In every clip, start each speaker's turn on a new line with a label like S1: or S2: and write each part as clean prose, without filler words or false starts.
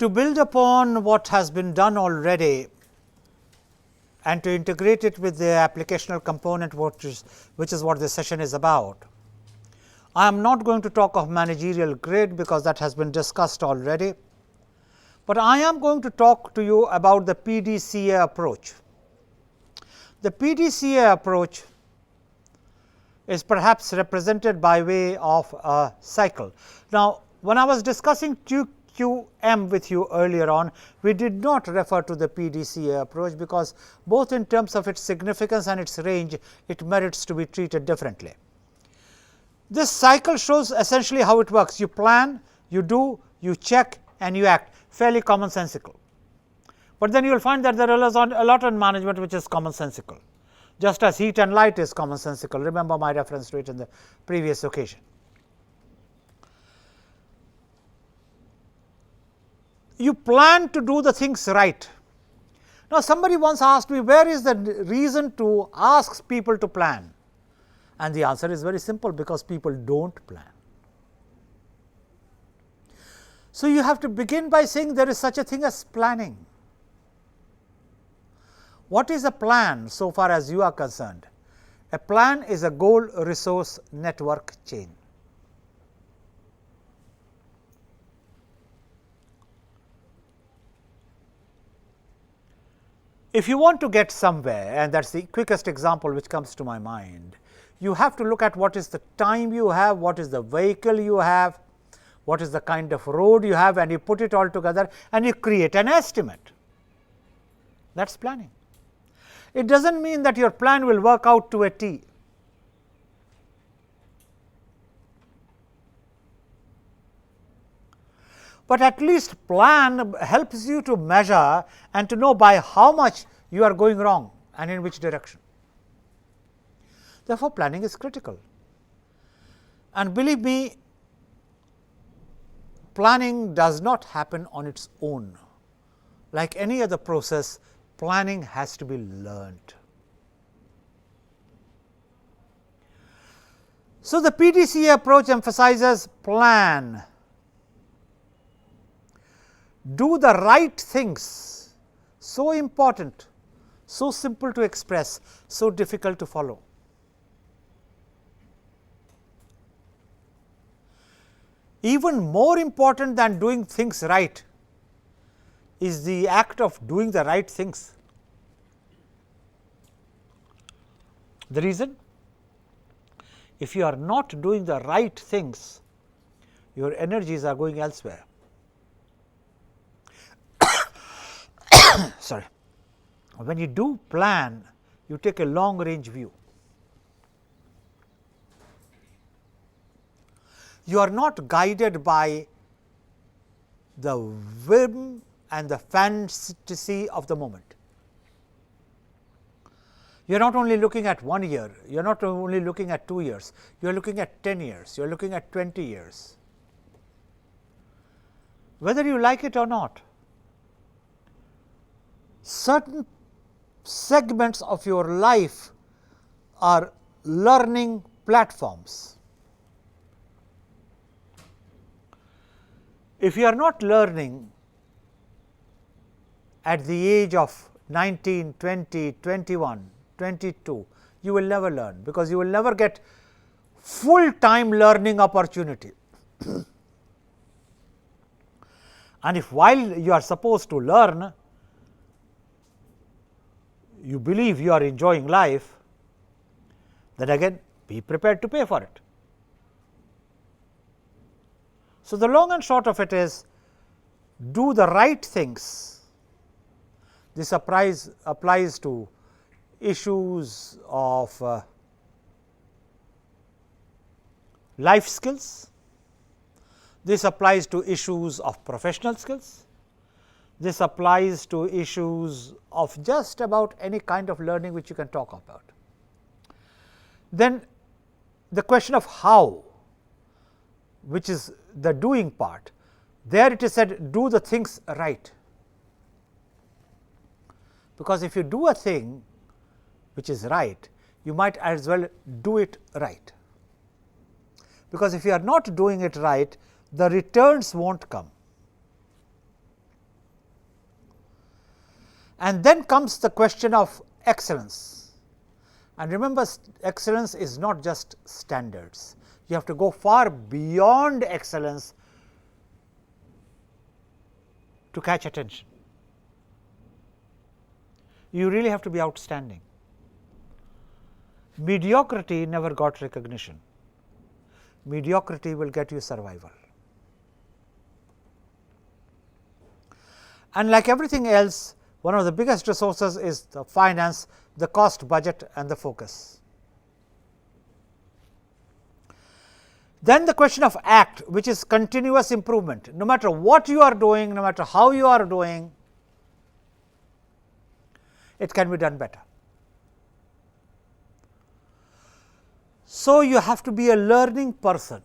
S1: To build upon what has been done already and to integrate it with the applicational component, which is what this session is about, I am not going to talk of managerial grid, because that has been discussed already, but I am going to talk to you about the PDCA approach. The PDCA approach is perhaps represented by way of a cycle. Now, when I was discussing QM with you earlier on, we did not refer to the PDCA approach, because both in terms of its significance and its range, it merits to be treated differently. This cycle shows essentially how it works. You plan, you do, you check and you act, fairly commonsensical. But then you will find that there is a lot in management which is commonsensical, just as heat and light is commonsensical. Remember my reference to it in the previous occasion. You plan to do the things right. Now, somebody once asked me, where is the reason to ask people to plan? And the answer is very simple, because people do not plan. So, you have to begin by saying there is such a thing as planning. What is a plan so far as you are concerned? A plan is a goal resource network chain. If you want to get somewhere, and that is the quickest example which comes to my mind, you have to look at what is the time you have, what is the vehicle you have, what is the kind of road you have, and you put it all together and you create an estimate. That is planning. It does not mean that your plan will work out to a T. But at least plan helps you to measure and to know by how much you are going wrong and in which direction. Therefore, planning is critical. And believe me, planning does not happen on its own. Like any other process, planning has to be learned. So, the PDCA approach emphasizes plan, do the right things, so important, so simple to express, so difficult to follow. Even more important than doing things right is the act of doing the right things. The reason? If you are not doing the right things, your energies are going elsewhere. Sorry. When you do plan, you take a long range view. You are not guided by the whim and the fantasy of the moment. You are not only looking at 1 year, you are not only looking at 2 years, you are looking at 10 years, you are looking at 20 years. Whether you like it or not, certain segments of your life are learning platforms. If you are not learning at the age of 19, 20, 21, 22, you will never learn, because you will never get full time learning opportunity. And if while you are supposed to learn, you believe you are enjoying life, then again be prepared to pay for it. So, the long and short of it is, do the right things. This applies to issues of life skills, this applies to issues of professional skills, this applies to issues of just about any kind of learning which you can talk about. Then the question of how, which is the doing part, there it is said, do the things right. Because if you do a thing which is right, you might as well do it right. Because if you are not doing it right, the returns will not come. And then comes the question of excellence. And remember, excellence is not just standards. You have to go far beyond excellence to catch attention. You really have to be outstanding. Mediocrity never got recognition. Mediocrity will get you survival. And like everything else, one of the biggest resources is the finance, the cost budget and the focus. Then the question of ACT, which is continuous improvement. No matter what you are doing, no matter how you are doing, it can be done better. So, you have to be a learning person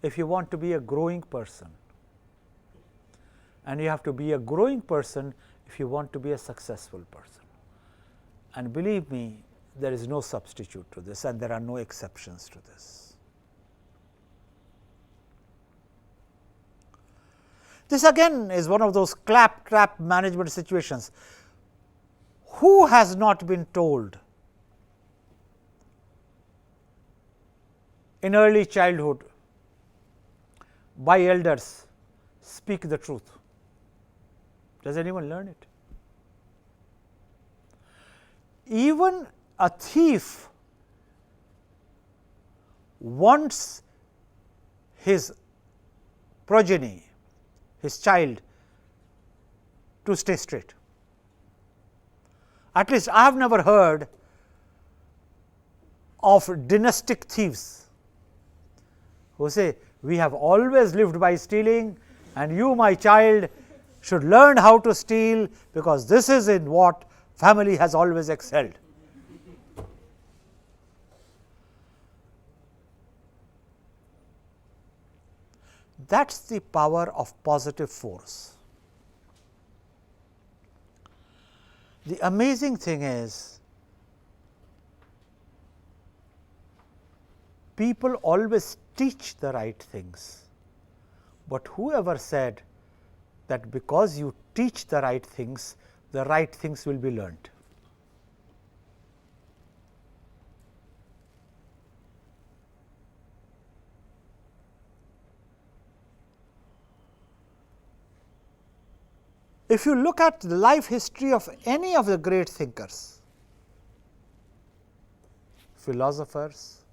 S1: if you want to be a growing person, and you have to be a growing person if you want to be a successful person. And believe me, there is no substitute to this and there are no exceptions to this. This again is one of those claptrap management situations. Who has not been told in early childhood by elders, speak the truth? Does anyone learn it? Even a thief wants his progeny, his child, to stay straight. At least I have never heard of dynastic thieves who say, we have always lived by stealing and you, my child, should learn how to steal, because this is in what family has always excelled. That is the power of positive force. The amazing thing is, people always teach the right things, but whoever said that because you teach the right things will be learnt? If you look at the life history of any of the great thinkers, philosophers,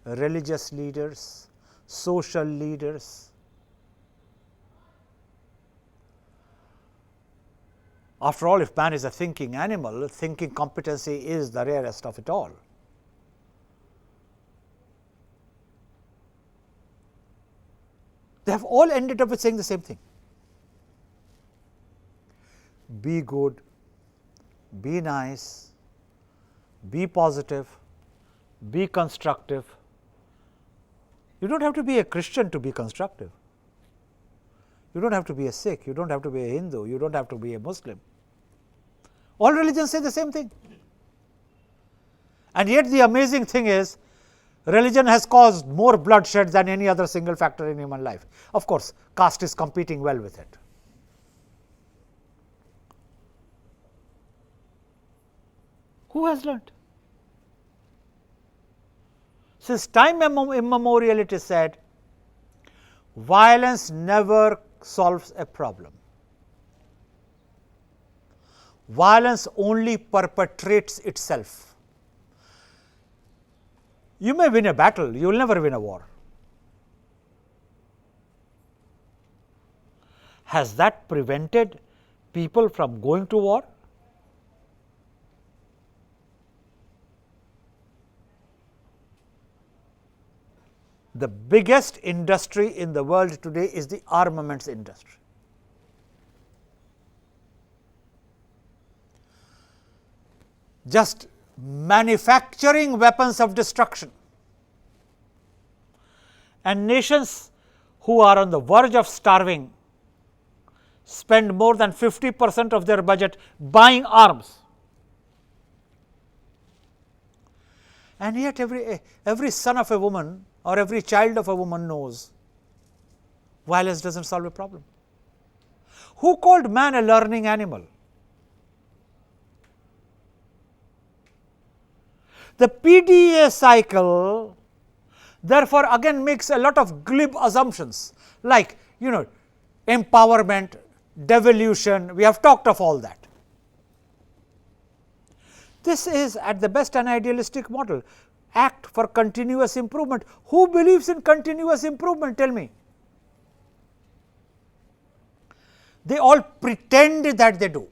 S1: religious leaders, social leaders, after all, if man is a thinking animal, thinking competency is the rarest of it all. They have all ended up with saying the same thing. Be good, be nice, be positive, be constructive. You do not have to be a Christian to be constructive. You do not have to be a Sikh, you do not have to be a Hindu, you do not have to be a Muslim. All religions say the same thing. And yet the amazing thing is, religion has caused more bloodshed than any other single factor in human life. Of course, caste is competing well with it. Who has learnt? Since time immemorial, it is said, violence never solves a problem. Violence only perpetrates itself. You may win a battle, you will never win a war. Has that prevented people from going to war? The biggest industry in the world today is the armaments industry. Just manufacturing weapons of destruction, and nations who are on the verge of starving spend more than 50% of their budget buying arms. And yet every son of a woman or every child of a woman knows violence does not solve a problem. Who called man a learning animal? The PDA cycle therefore again makes a lot of glib assumptions like empowerment, devolution. We have talked of all that. This is at the best an idealistic model. Act for continuous improvement. Who believes in continuous improvement? Tell me. They all pretend that they do.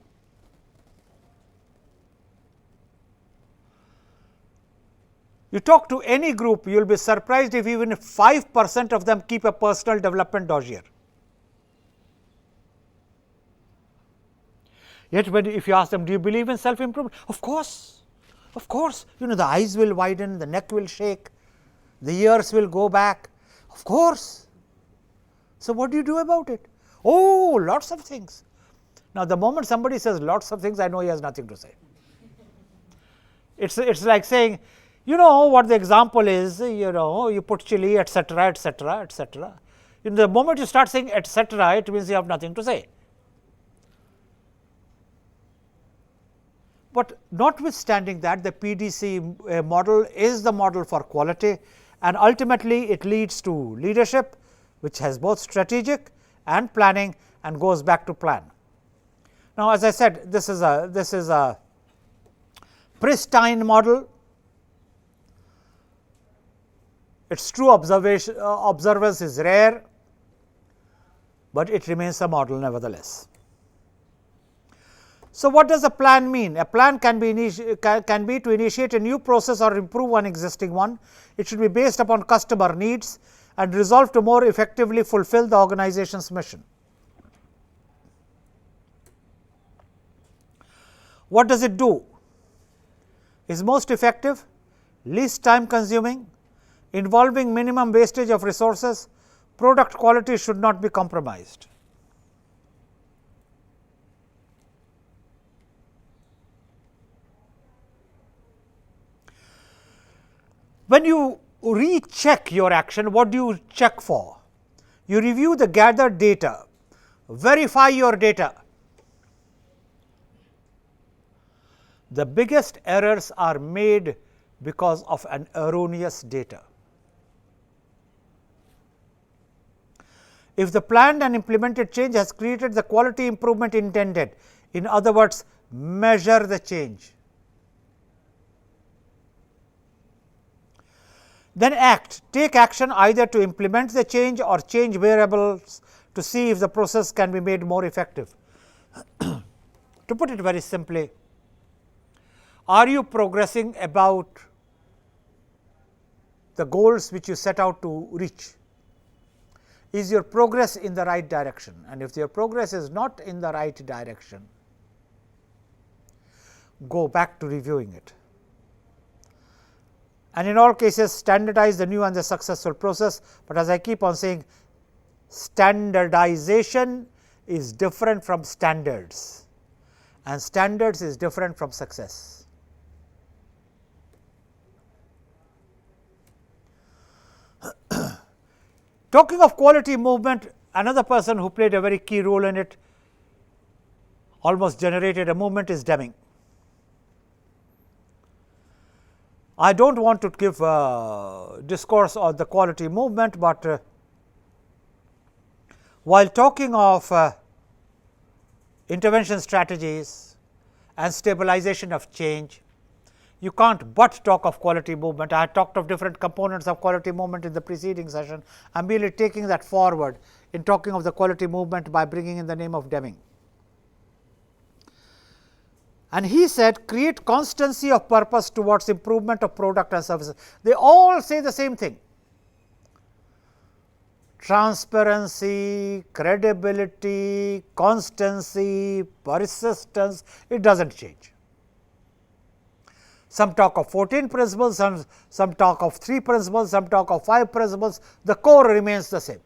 S1: You talk to any group, you will be surprised if even 5% of them keep a personal development dossier. Yet if you ask them, do you believe in self improvement? Of course, the eyes will widen, the neck will shake, the ears will go back, of course. So, what do you do about it? Oh, lots of things. Now, the moment somebody says lots of things, I know he has nothing to say. It's like saying, what the example is, you put chili, etc., etc., etc. The moment you start saying etc., it means you have nothing to say. But notwithstanding that, the PDC model is the model for quality, and ultimately it leads to leadership, which has both strategic and planning and goes back to plan. Now, as I said, this is a pristine model. Its true observance is rare, but it remains a model nevertheless. So, what does a plan mean? A plan can be to initiate a new process or improve one existing one. It should be based upon customer needs and resolve to more effectively fulfill the organization's mission. What does it do? Is most effective, least time consuming, involving minimum wastage of resources, product quality should not be compromised. When you recheck your action, what do you check for? You review the gathered data, verify your data. The biggest errors are made because of an erroneous data. If the planned and implemented change has created the quality improvement intended, in other words, measure the change. Then act, take action either to implement the change or change variables to see if the process can be made more effective. To put it very simply, are you progressing about the goals which you set out to reach? Is your progress in the right direction? And if your progress is not in the right direction, go back to reviewing it. And in all cases, standardize the new and the successful process, but as I keep on saying, standardization is different from standards, and standards is different from success. Talking of quality movement, another person who played a very key role in it, almost generated a movement, is Deming. I do not want to give discourse on the quality movement, but while talking of intervention strategies and stabilization of change, you can't but talk of quality movement. I had talked of different components of quality movement in the preceding session. I am merely taking that forward in talking of the quality movement by bringing in the name of Deming. And he said, create constancy of purpose towards improvement of product and services. They all say the same thing. Transparency, credibility, constancy, persistence, it does not change. Some talk of 14 principles, some talk of 3 principles, some talk of 5 principles, the core remains the same.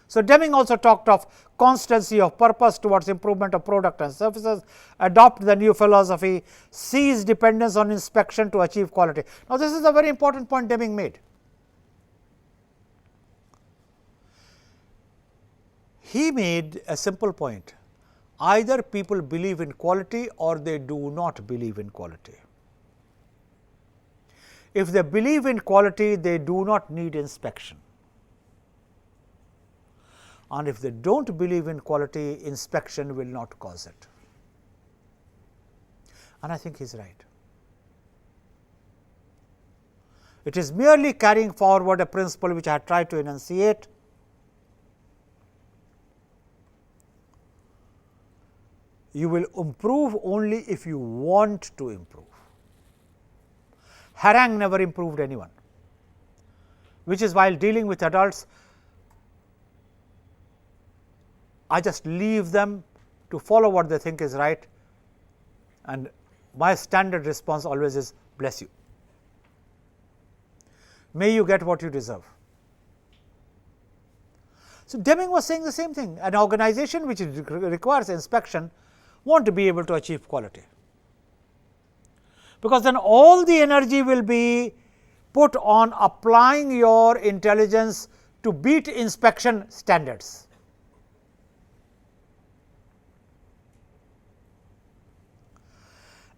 S1: So, Deming also talked of constancy of purpose towards improvement of product and services, adopt the new philosophy, cease dependence on inspection to achieve quality. Now, this is a very important point Deming made. He made a simple point: either people believe in quality or they do not believe in quality. If they believe in quality, they do not need inspection. And if they do not believe in quality, inspection will not cause it. And I think he is right. It is merely carrying forward a principle which I had tried to enunciate. You will improve only if you want to improve. Harangue never improved anyone, which is while dealing with adults, I just leave them to follow what they think is right, and my standard response always is, bless you. May you get what you deserve. So, Deming was saying the same thing. An organization which requires inspection won't be able to achieve quality, because then all the energy will be put on applying your intelligence to beat inspection standards.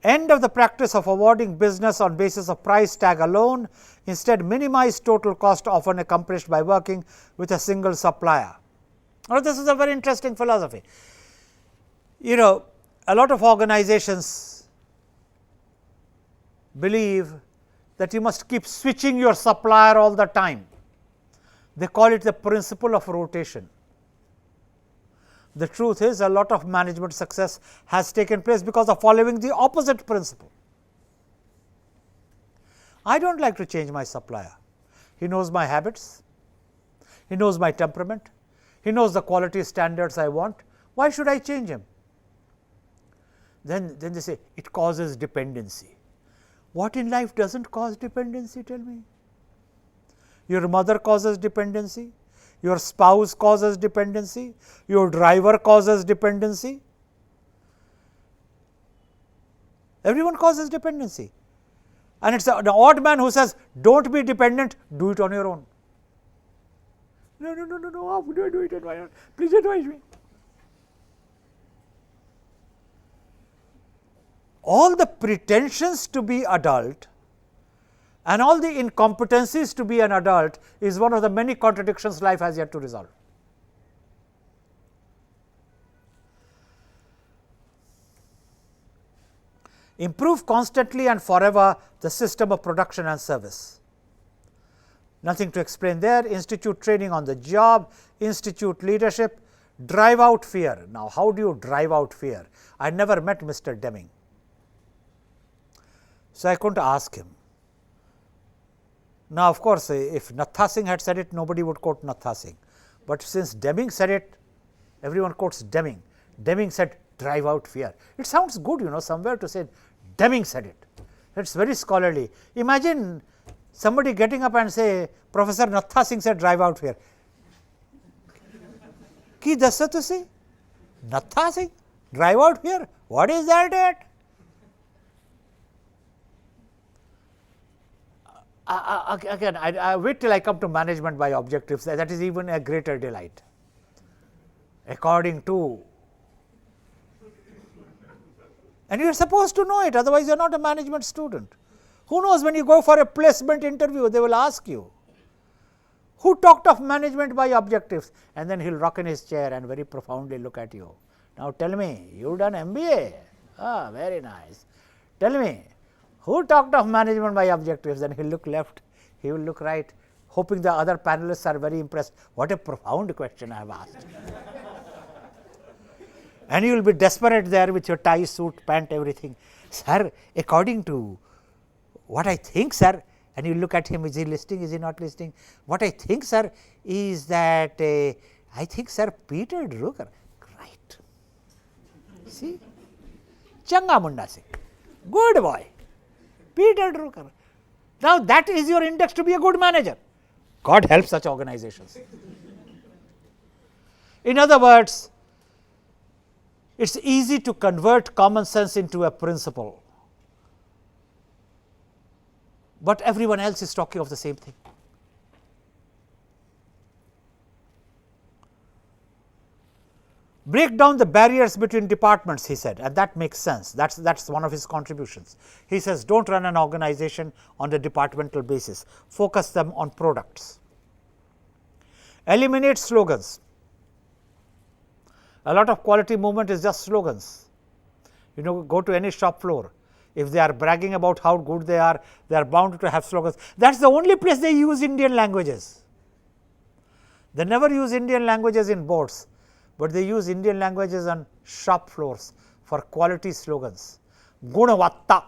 S1: End of the practice of awarding business on basis of price tag alone. Instead, minimize total cost often accomplished by working with a single supplier. Now, this is a very interesting philosophy. You know, a lot of organizations believe that you must keep switching your supplier all the time. They call it the principle of rotation. The truth is, a lot of management success has taken place because of following the opposite principle. I do not like to change my supplier. He knows my habits, he knows my temperament, he knows the quality standards I want. Why should I change him? Then they say it causes dependency. What in life does not cause dependency? Tell me. Your mother causes dependency. Your spouse causes dependency, your driver causes dependency, everyone causes dependency. And it is the odd man who says, do not be dependent, do it on your own. No, how do I do it and why not? Please advise me. All the pretensions to be adult and all the incompetencies to be an adult is one of the many contradictions life has yet to resolve. Improve constantly and forever the system of production and service. Nothing to explain there. Institute training on the job, institute leadership, drive out fear. Now, how do you drive out fear? I never met Mr. Deming, so I couldn't ask him. Now, of course, if Natha Singh had said it, nobody would quote Natha Singh, but since Deming said it, everyone quotes Deming. Deming said, drive out fear. It sounds good, you know, somewhere to say Deming said it. It is very scholarly. Imagine somebody getting up and say, Professor Natha Singh said, drive out fear. Ki dassa tusi? Natha Singh, drive out fear? What is that at? Again, I wait till I come to management by objectives, that is even a greater delight. According to, and you are supposed to know it, otherwise you are not a management student. Who knows, when you go for a placement interview, they will ask you, who talked of management by objectives? And then he will rock in his chair and very profoundly look at you. Now tell me, you done MBA? Ah, very nice. Tell me, who talked of management by objectives? Then he will look left, he will look right, hoping the other panelists are very impressed. What a profound question I have asked. And you will be desperate there with your tie, suit, pant, everything. Sir, according to what I think, sir, and you look at him, is he listening, is he not listening? What I think, sir, is that I think, sir, Peter Drucker, right. See, Changa Munda Singh, good boy. Peter Drucker. Now, that is your index to be a good manager. God help such organizations. In other words, it is easy to convert common sense into a principle, but everyone else is talking of the same thing. Break down the barriers between departments, he said, and that makes sense. That's one of his contributions. He says, don't run an organization on the departmental basis, focus them on products. Eliminate slogans. A lot of quality movement is just slogans. You know, go to any shop floor. If they are bragging about how good they are bound to have slogans. That's the only place they use Indian languages. They never use Indian languages in boards, but they use Indian languages on shop floors for quality slogans. Gunavatta.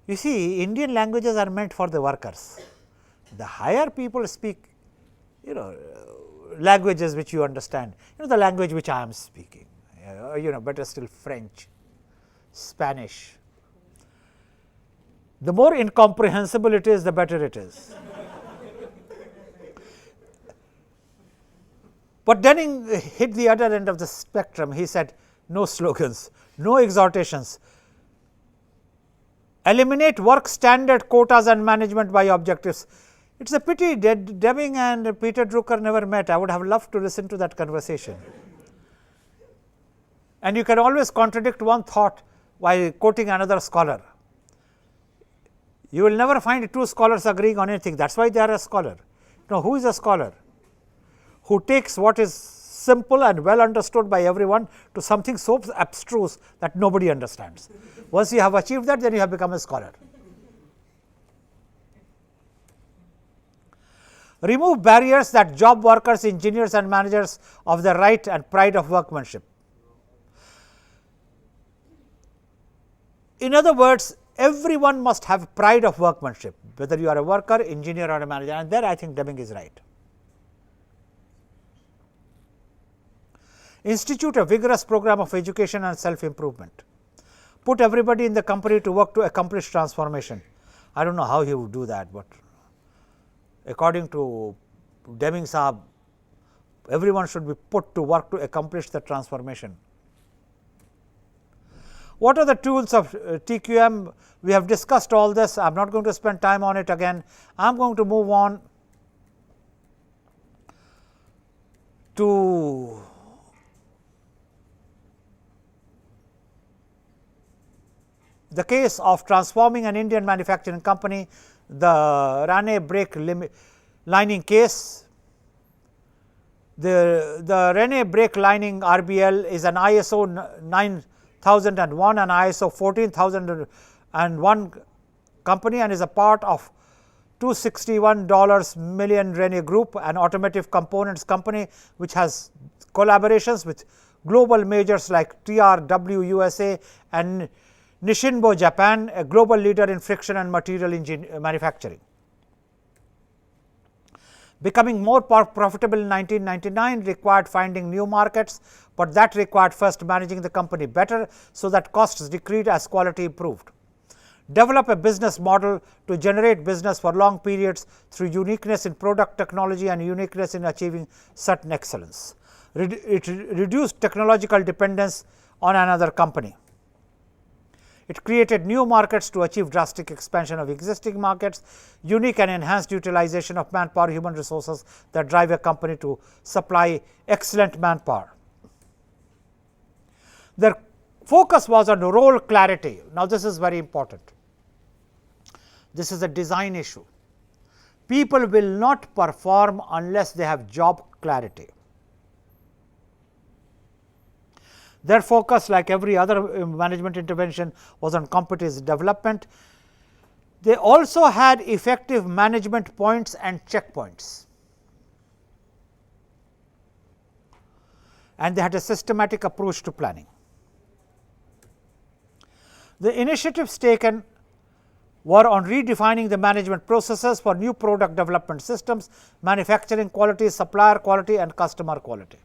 S1: You see, Indian languages are meant for the workers. The higher people speak, you know, languages which you understand, you know, the language which I am speaking, you know, better still French, Spanish. The more incomprehensible it is, the better it is. But Denning hit the other end of the spectrum. He said, no slogans, no exhortations, eliminate work standard quotas and management by objectives. It's a pity that Deming and Peter Drucker never met. I would have loved to listen to that conversation. And you can always contradict one thought while quoting another scholar. You will never find two scholars agreeing on anything. That's why they are a scholar. Now, who is a scholar? Who takes what is simple and well understood by everyone to something so abstruse that nobody understands. Once you have achieved that, then you have become a scholar. Remove barriers that job workers, engineers and managers of the right and pride of workmanship. In other words, everyone must have pride of workmanship, whether you are a worker, engineer or a manager, and there I think Deming is right. Institute a vigorous program of education and self-improvement. Put everybody in the company to work to accomplish transformation. I don't know how he would do that, but according to Deming Saab, everyone should be put to work to accomplish the transformation. What are the tools of TQM? We have discussed all this. I am not going to spend time on it again. I am going to move on to the case of transforming an Indian manufacturing company, the Rane brake lining case. The Rane brake lining RBL is an ISO 9001 and ISO 14001 company and is a part of $261 million Rene Group, an automotive components company which has collaborations with global majors like TRW USA and Nishinbo Japan, a global leader in friction and material manufacturing. Becoming more profitable in 1999 required finding new markets, but that required first managing the company better, so that costs decreased as quality improved. Develop a business model to generate business for long periods through uniqueness in product technology and uniqueness in achieving certain excellence. It reduced technological dependence on another company. It created new markets to achieve drastic expansion of existing markets, unique and enhanced utilization of manpower, human resources that drive a company to supply excellent manpower. Their focus was on role clarity. Now, this is very important. This is a design issue. People will not perform unless they have job clarity. Their focus, like every other management intervention, was on competence development. They also had effective management points and checkpoints, and they had a systematic approach to planning. The initiatives taken were on redefining the management processes for new product development systems, manufacturing quality, supplier quality and customer quality.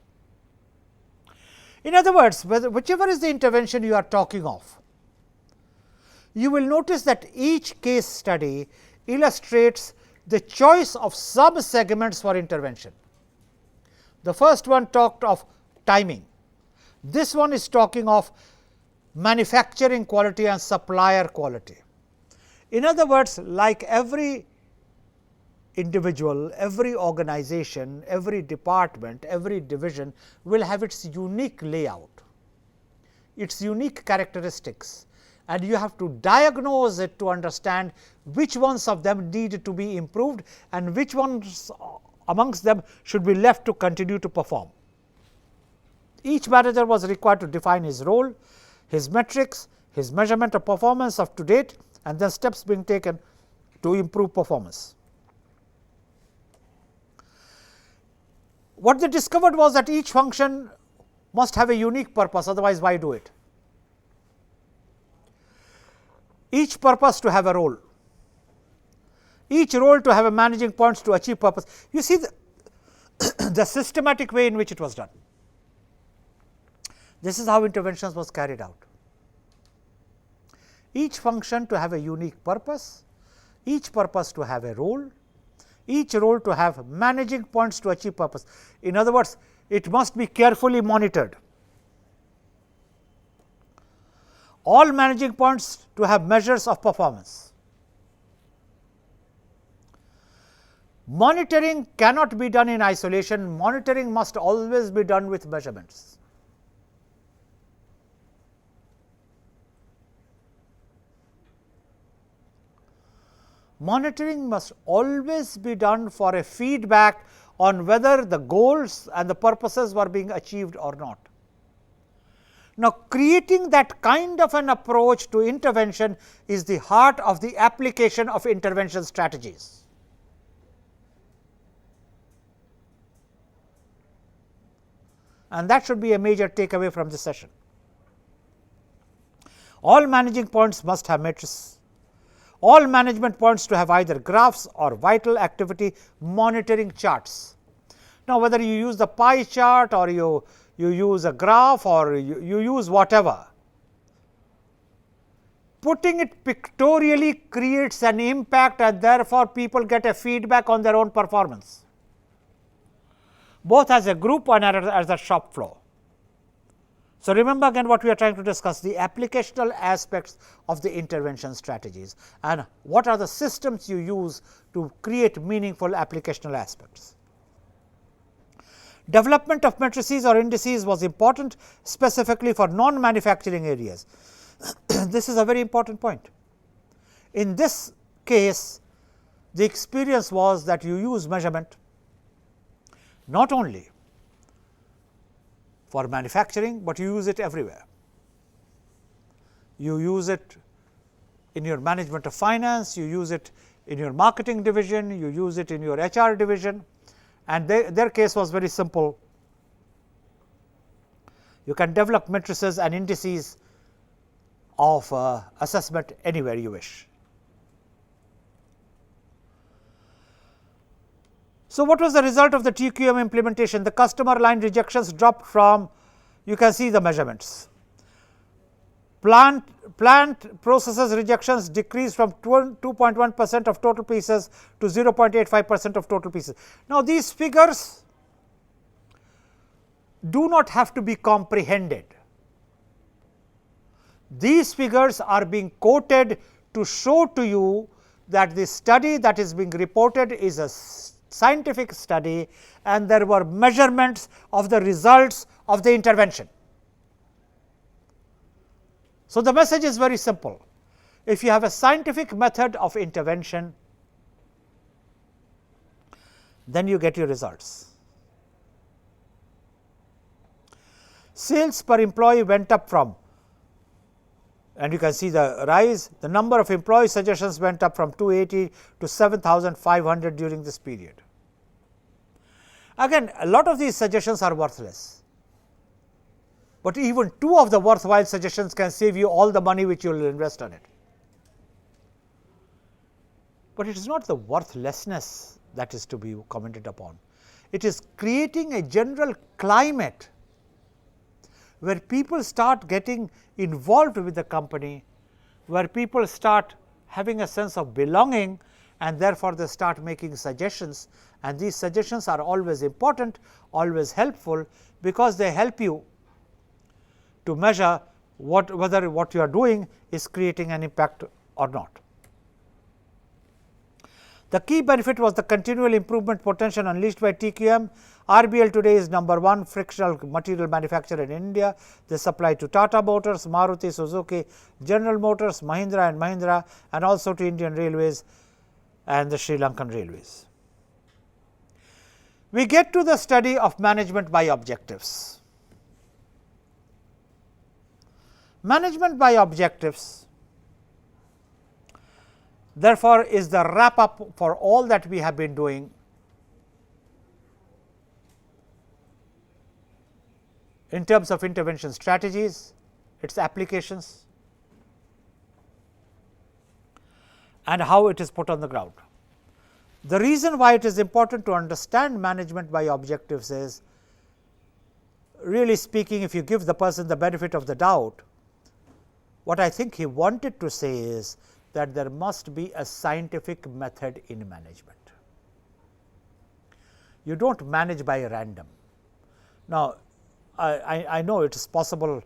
S1: In other words, whichever is the intervention you are talking of, you will notice that each case study illustrates the choice of sub-segments for intervention. The first one talked of timing. This one is talking of manufacturing quality and supplier quality. In other words, like every individual, every organization, every department, every division will have its unique layout, its unique characteristics, and you have to diagnose it to understand which ones of them need to be improved and which ones amongst them should be left to continue to perform. Each manager was required to define his role, his metrics, his measurement of performance up to date, and then steps being taken to improve performance. What they discovered was that each function must have a unique purpose, otherwise why do it? Each purpose to have a role, each role to have a managing points to achieve purpose. You see the systematic way in which it was done. This is how interventions was carried out. Each function to have a unique purpose, each purpose to have a role, each role to have managing points to achieve purpose. In other words, it must be carefully monitored. All managing points to have measures of performance. Monitoring cannot be done in isolation, monitoring must always be done with measurements. Monitoring must always be done for a feedback on whether the goals and the purposes were being achieved or not. Now, creating that kind of an approach to intervention is the heart of the application of intervention strategies. And that should be a major takeaway from this session. All managing points must have matrices. All management points to have either graphs or vital activity monitoring charts. Now, whether you use the pie chart or you use a graph or you use whatever, putting it pictorially creates an impact and therefore, people get a feedback on their own performance, both as a group and as a shop floor. So, remember again what we are trying to discuss, the applicational aspects of the intervention strategies and what are the systems you use to create meaningful applicational aspects. Development of matrices or indices was important specifically for non-manufacturing areas. This is a very important point. In this case, the experience was that you use measurement not only for manufacturing, but you use it everywhere. You use it in your management of finance, you use it in your marketing division, you use it in your HR division, and their case was very simple. You can develop matrices and indices of assessment anywhere you wish. So, what was the result of the TQM implementation? The customer line rejections dropped from, you can see the measurements. Plant processes rejections decreased from 2.1% of total pieces to 0.85% of total pieces. Now, these figures do not have to be comprehended. These figures are being quoted to show to you that the study that is being reported is a scientific study and there were measurements of the results of the intervention. So, the message is very simple. If you have a scientific method of intervention, then you get your results. Sales per employee went up from, and you can see the rise, the number of employee suggestions went up from 280 to 7,500 during this period. Again, a lot of these suggestions are worthless, but even 2 of the worthwhile suggestions can save you all the money which you will invest on it. But it is not the worthlessness that is to be commented upon. It is creating a general climate where people start getting involved with the company, where people start having a sense of belonging and therefore, they start making suggestions, and these suggestions are always important, always helpful, because they help you to measure whether what you are doing is creating an impact or not. The key benefit was the continual improvement potential unleashed by TQM. RBL today is number 1 frictional material manufacturer in India. They supply to Tata Motors, Maruti Suzuki, General Motors, Mahindra and Mahindra, and also to Indian Railways and the Sri Lankan Railways. We get to the study of management by objectives. Management by objectives, therefore, is the wrap up for all that we have been doing in terms of intervention strategies, its applications, and how it is put on the ground. The reason why it is important to understand management by objectives is, really speaking, if you give the person the benefit of the doubt, what I think he wanted to say is that there must be a scientific method in management. You do not manage by random. Now, I know it is possible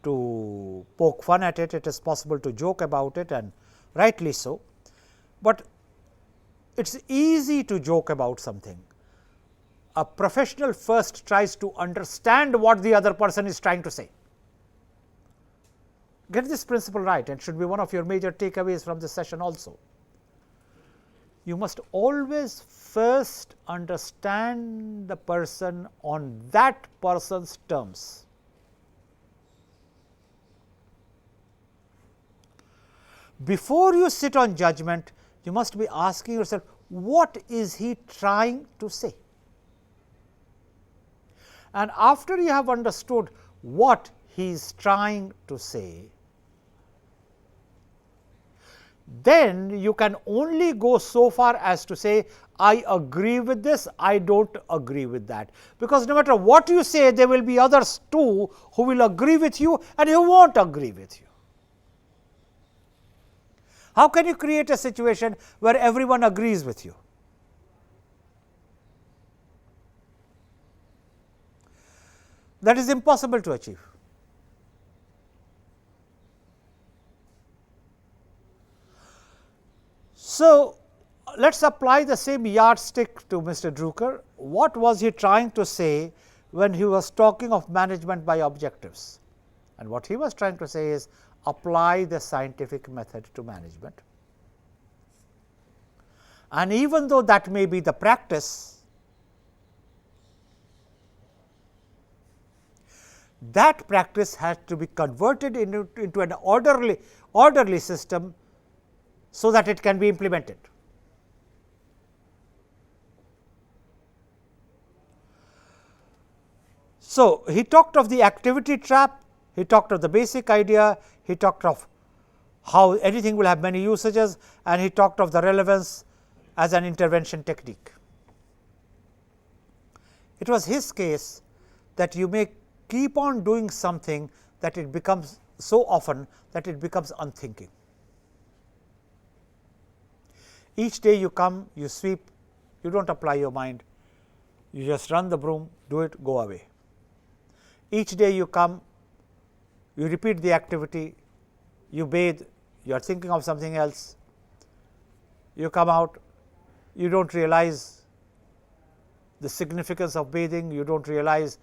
S1: to poke fun at it, it is possible to joke about it, and rightly so, but it is easy to joke about something. A professional first tries to understand what the other person is trying to say. Get this principle right, and should be one of your major takeaways from this session also. You must always first understand the person on that person's terms. Before you sit on judgment, you must be asking yourself, what is he trying to say? And after you have understood what he is trying to say, then you can only go so far as to say, I agree with this, I do not agree with that. Because no matter what you say, there will be others too who will agree with you and who will not agree with you. How can you create a situation where everyone agrees with you? That is impossible to achieve. So, let us apply the same yardstick to Mr. Drucker. What was he trying to say when he was talking of management by objectives? And what he was trying to say is, apply the scientific method to management. And even though that may be the practice, that practice has to be converted into an orderly system, so that it can be implemented. So, he talked of the activity trap, he talked of the basic idea, he talked of how anything will have many usages, and he talked of the relevance as an intervention technique. It was his case that you may keep on doing something that it becomes so often that it becomes unthinking. Each day you come, you sweep, you do not apply your mind, you just run the broom, do it, go away. Each day you come, you repeat the activity, you bathe, you are thinking of something else, you come out, you do not realize the significance of bathing, you do not realize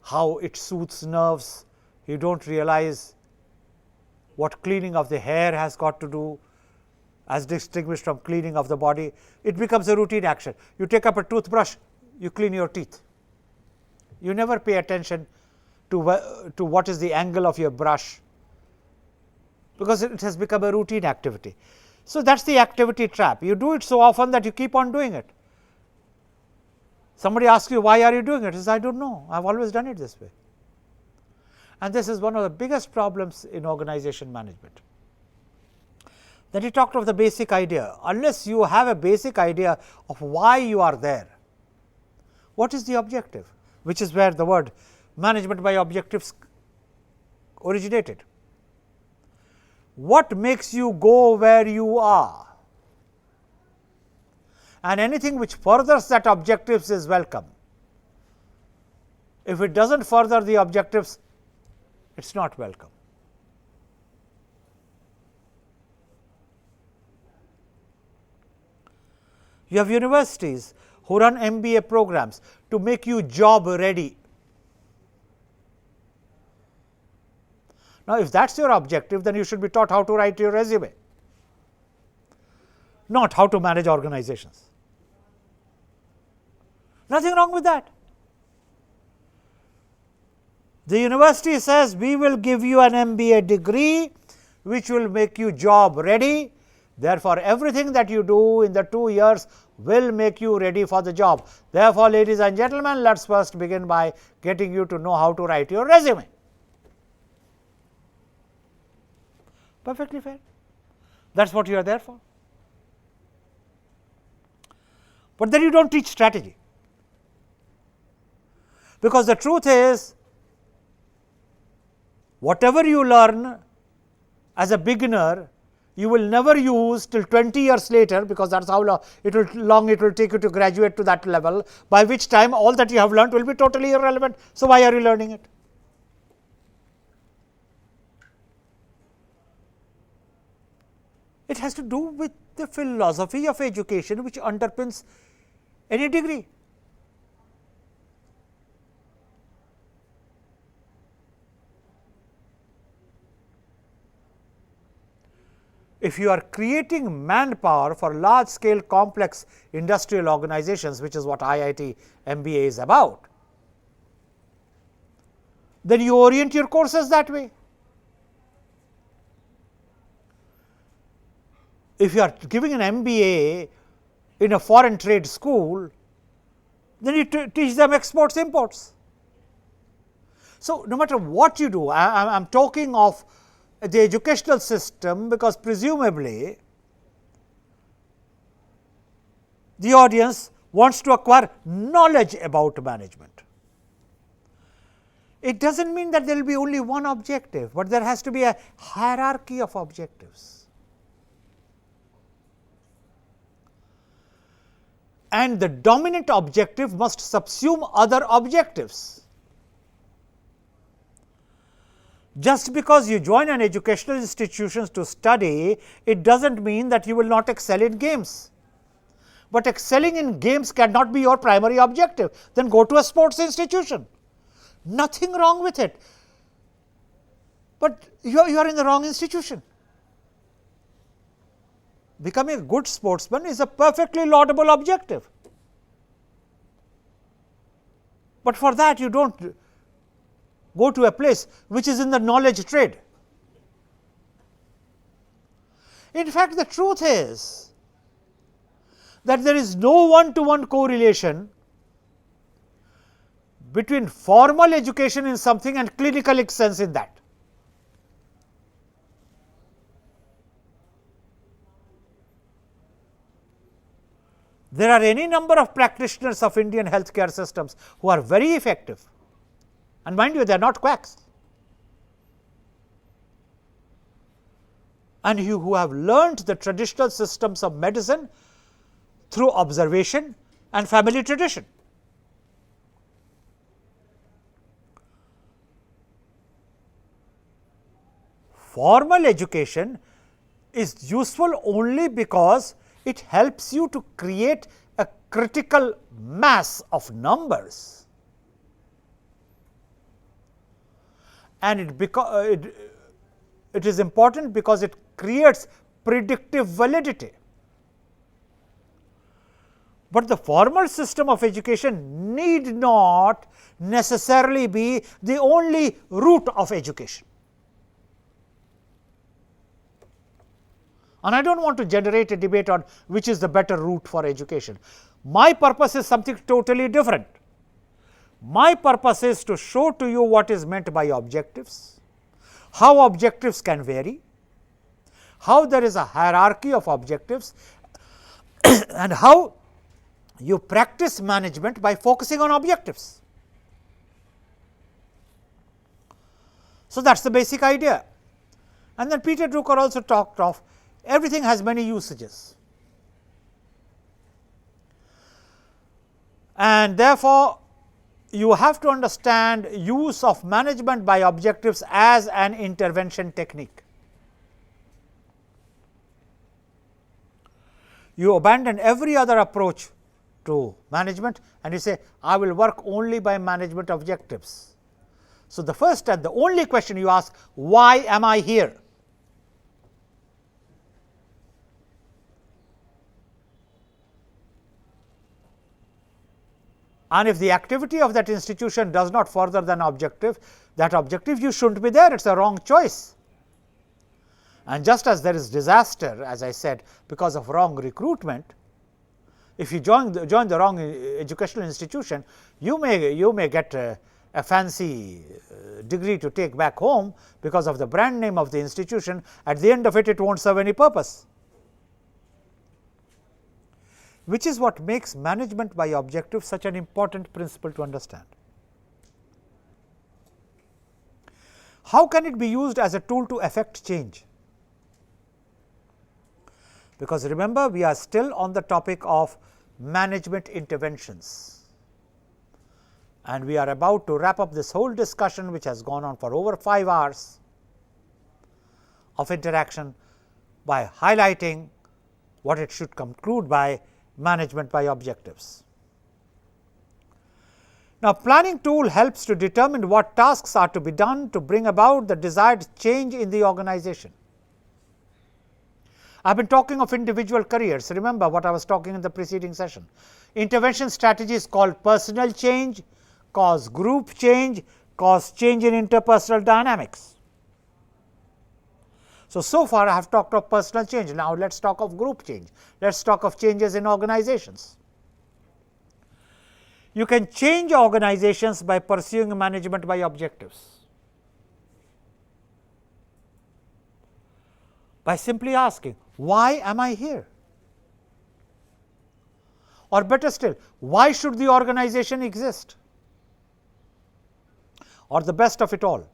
S1: how it soothes nerves, you do not realize what cleaning of the hair has got to do as distinguished from cleaning of the body. It becomes a routine action. You take up a toothbrush, you clean your teeth. You never pay attention to what is the angle of your brush, because it has become a routine activity. So, that is the activity trap. You do it so often that you keep on doing it. Somebody asks you, why are you doing it? You say, I do not know, I have always done it this way. And this is one of the biggest problems in organization management. Then he talked of the basic idea. Unless you have a basic idea of why you are there, what is the objective, which is where the word management by objectives originated. What makes you go where you are? And anything which furthers that objectives is welcome. If it does not further the objectives, it is not welcome. You have universities who run MBA programs to make you job ready. Now, if that is your objective, then you should be taught how to write your resume, not how to manage organizations. Nothing wrong with that. The university says, we will give you an MBA degree which will make you job ready. Therefore, everything that you do in the 2 years will make you ready for the job. Therefore, ladies and gentlemen, let us first begin by getting you to know how to write your resume. Perfectly fair. That is what you are there for. But then you do not teach strategy, because the truth is, whatever you learn as a beginner, you will never use till 20 years later, because that is how long it will take you to graduate to that level, by which time all that you have learned will be totally irrelevant. So, why are you learning it? It has to do with the philosophy of education which underpins any degree. If you are creating manpower for large scale complex industrial organizations, which is what IIT MBA is about, then you orient your courses that way. If you are giving an MBA in a foreign trade school, then you teach them exports, imports. So, no matter what you do, I am talking of the educational system, because presumably the audience wants to acquire knowledge about management. It does not mean that there will be only one objective, but there has to be a hierarchy of objectives. And the dominant objective must subsume other objectives. Just because you join an educational institution to study, it does not mean that you will not excel in games. But excelling in games cannot be your primary objective. Then go to a sports institution. Nothing wrong with it. But you are in the wrong institution. Becoming a good sportsman is a perfectly laudable objective. But for that, you do not go to a place which is in the knowledge trade. In fact, the truth is that there is no one-to-one correlation between formal education in something and clinical excellence in that. There are any number of practitioners of Indian healthcare systems who are very effective, and mind you, they are not quacks, and who have learned the traditional systems of medicine through observation and family tradition. Formal education is useful only because it helps you to create a critical mass of numbers, and it is important because it creates predictive validity. But the formal system of education need not necessarily be the only route of education. And I do not want to generate a debate on which is the better route for education. My purpose is something totally different. My purpose is to show to you what is meant by objectives, how objectives can vary, how there is a hierarchy of objectives, and how you practice management by focusing on objectives. So, that is the basic idea. And then Peter Drucker also talked of everything has many usages, and therefore, you have to understand use of management by objectives as an intervention technique. You abandon every other approach to management and you say, I will work only by management objectives. So, the first and the only question you ask, why am I here? And if the activity of that institution does not further that objective you should not be there, it is a wrong choice. And just as there is disaster, as I said, because of wrong recruitment, if you join the wrong educational institution, you may get a fancy degree to take back home because of the brand name of the institution. At the end of it, it won't serve any purpose. Which is what makes management by objective such an important principle to understand. How can it be used as a tool to effect change? Because remember, we are still on the topic of management interventions, and we are about to wrap up this whole discussion, which has gone on for over 5 hours of interaction, by highlighting what it should conclude by management by objectives. Now, planning tool helps to determine what tasks are to be done to bring about the desired change in the organization. I have been talking of individual careers. Remember what I was talking in the preceding session. Intervention strategies called personal change, cause group change, cause change in interpersonal dynamics. So far I have talked of personal change. Now, let us talk of group change. Let us talk of changes in organizations. You can change organizations by pursuing management by objectives, by simply asking, why am I here? Or better still, why should the organization exist? Or the best of it all,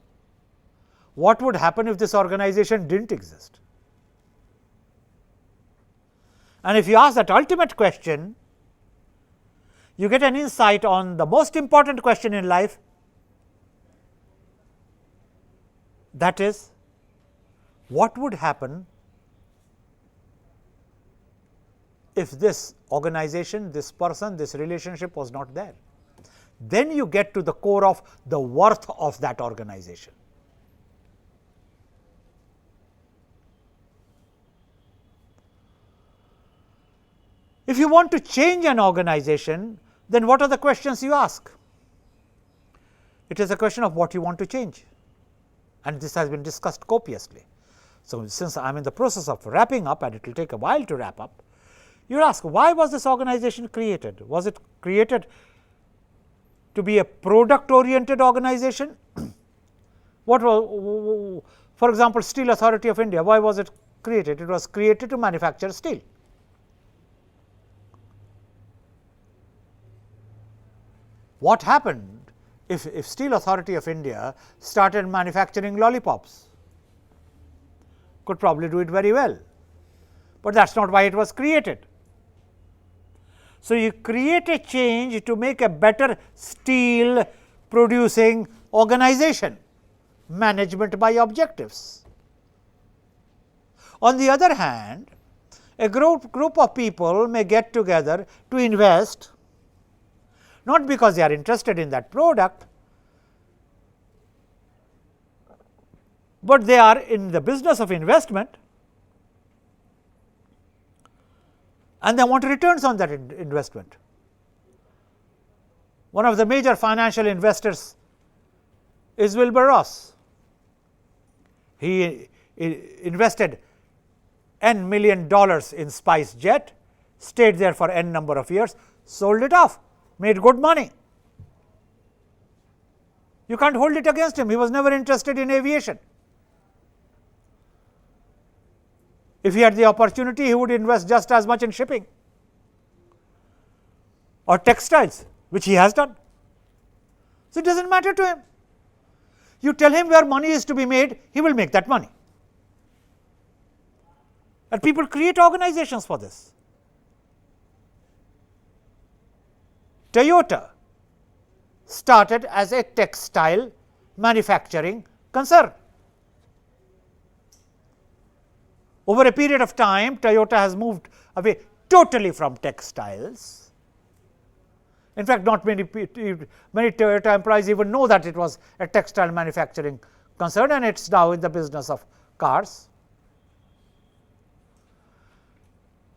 S1: what would happen if this organization did not exist? And if you ask that ultimate question, you get an insight on the most important question in life, that is, what would happen if this organization, this person, this relationship was not there? Then you get to the core of the worth of that organization. If you want to change an organization, then what are the questions you ask? It is a question of what you want to change, and this has been discussed copiously. So, since I am in the process of wrapping up and it will take a while to wrap up, you ask, why was this organization created? Was it created to be a product oriented organization? What was, for example, Steel Authority of India, why was it created? It was created to manufacture steel. What happened if Steel Authority of India started manufacturing lollipops? Could probably do it very well, but that is not why it was created. So, you create a change to make a better steel producing organization, management by objectives. On the other hand, a group of people may get together to invest, not because they are interested in that product, but they are in the business of investment and they want returns on that investment. One of the major financial investors is Wilbur Ross. He invested N million dollars in SpiceJet, stayed there for N number of years, sold it off, made good money. You can't hold it against him. He was never interested in aviation. If he had the opportunity, he would invest just as much in shipping or textiles, which he has done. So, it does not matter to him. You tell him where money is to be made, he will make that money. And people create organizations for this. Toyota started as a textile manufacturing concern. Over a period of time, Toyota has moved away. totally from textiles. In fact, not many Toyota employees even know that it was a textile manufacturing concern, and it is now in the business of cars.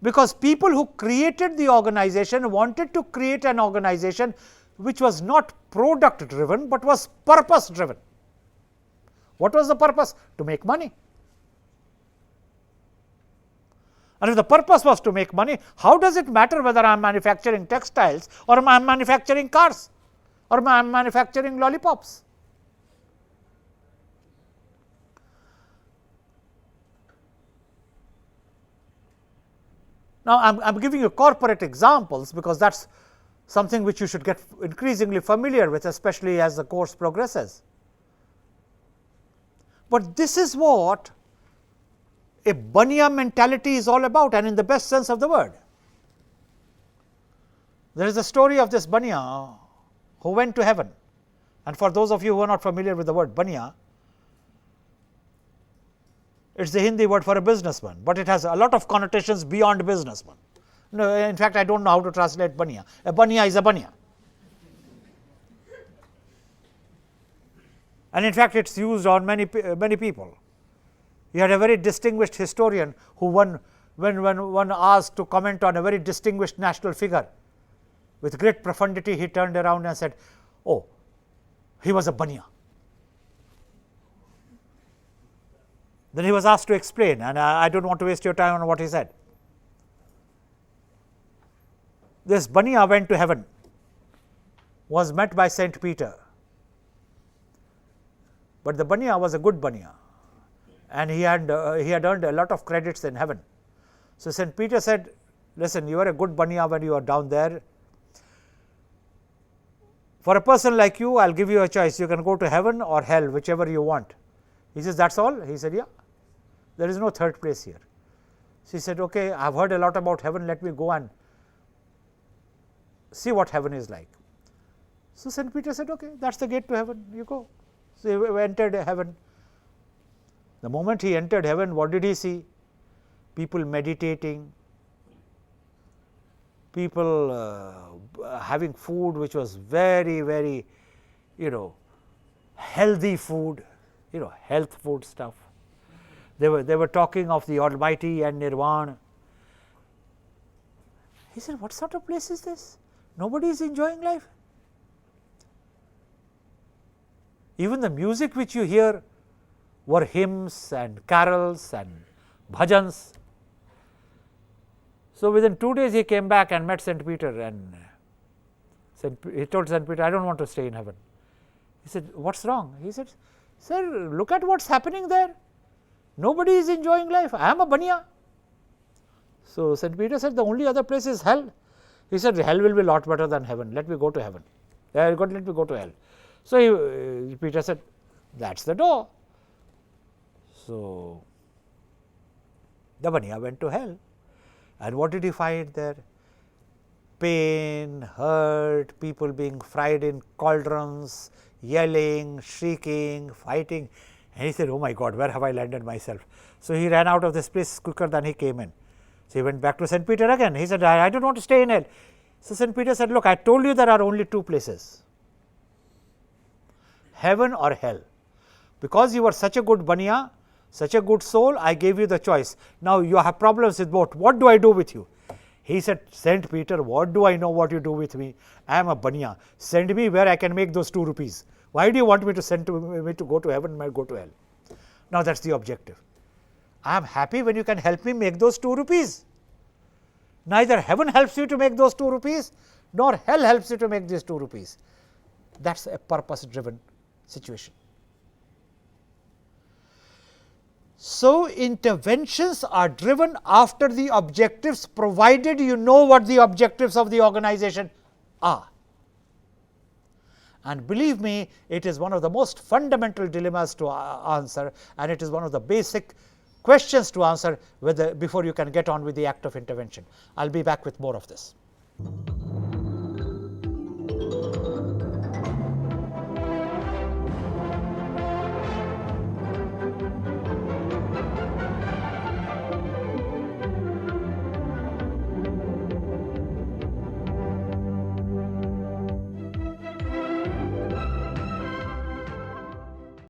S1: Because people who created the organization wanted to create an organization which was not product driven, but was purpose driven. What was the purpose? To make money. And if the purpose was to make money, how does it matter whether I am manufacturing textiles, or I am manufacturing cars, or I am manufacturing lollipops? Now, I am giving you corporate examples, because that is something which you should get increasingly familiar with, especially as the course progresses. But this is what a Baniya mentality is all about, and in the best sense of the word. There is a story of this Baniya who went to heaven, and for those of you who are not familiar with the word Baniya, it is the Hindi word for a businessman, but it has a lot of connotations beyond businessman. No, in fact, I do not know how to translate Baniya. A Baniya is a Baniya. And in fact, it is used on many people. You had a very distinguished historian who when one asked to comment on a very distinguished national figure, with great profundity he turned around and said, "Oh, he was a Baniya." Then he was asked to explain, and I do not want to waste your time on what he said. This Baniya went to heaven, was met by Saint Peter, but the Baniya was a good Baniya, and he had earned a lot of credits in heaven. So Saint Peter said, "Listen, you are a good Baniya when you are down there. For a person like you, I will give you a choice. You can go to heaven or hell, whichever you want." He says, "That's all?" He said, "Yeah, there is no third place here." So he said, "Okay, I have heard a lot about heaven. Let me go and see what heaven is like." So Saint Peter said, "Okay, that is the gate to heaven. You go." So he entered heaven. The moment he entered heaven, what did he see? People meditating, people having food which was very healthy food, health food stuff. They were talking of the Almighty and Nirvana. He said, "What sort of place is this? Nobody is enjoying life." Even the music which you hear were hymns and carols and bhajans. So within 2 days he came back and met Saint Peter, and he told Saint Peter, "I do not want to stay in heaven." He said, "What is wrong?" He said, "Sir, look at what is happening there. Nobody is enjoying life. I am a Baniya." So Saint Peter said, "The only other place is hell." He said, "Hell will be a lot better than heaven. Let me go to heaven. Let me go to hell." So Peter said, "That is the door." So the Baniya went to hell, and what did he find there? Pain, hurt, people being fried in cauldrons, yelling, shrieking, fighting. And he said, "Oh my God, where have I landed myself?" So he ran out of this place quicker than he came in. So he went back to Saint Peter again. He said, "I don't want to stay in hell." So Saint Peter said, "Look, I told you there are only two places, heaven or hell. Because you were such a good Baniya, such a good soul, I gave you the choice. Now you have problems with both. What do I do with you?" He said, "Saint Peter, what do I know what you do with me? I am a Baniya. Send me where I can make those 2 rupees. Why do you want me to send me to go to heaven and go to hell?" Now that is the objective. I am happy when you can help me make those 2 rupees. Neither heaven helps you to make those 2 rupees, nor hell helps you to make these 2 rupees. That is a purpose driven situation. So interventions are driven after the objectives, provided you know what the objectives of the organization are. And believe me, it is one of the most fundamental dilemmas to answer, and it is one of the basic questions to answer before you can get on with the act of intervention. I will be back with more of this.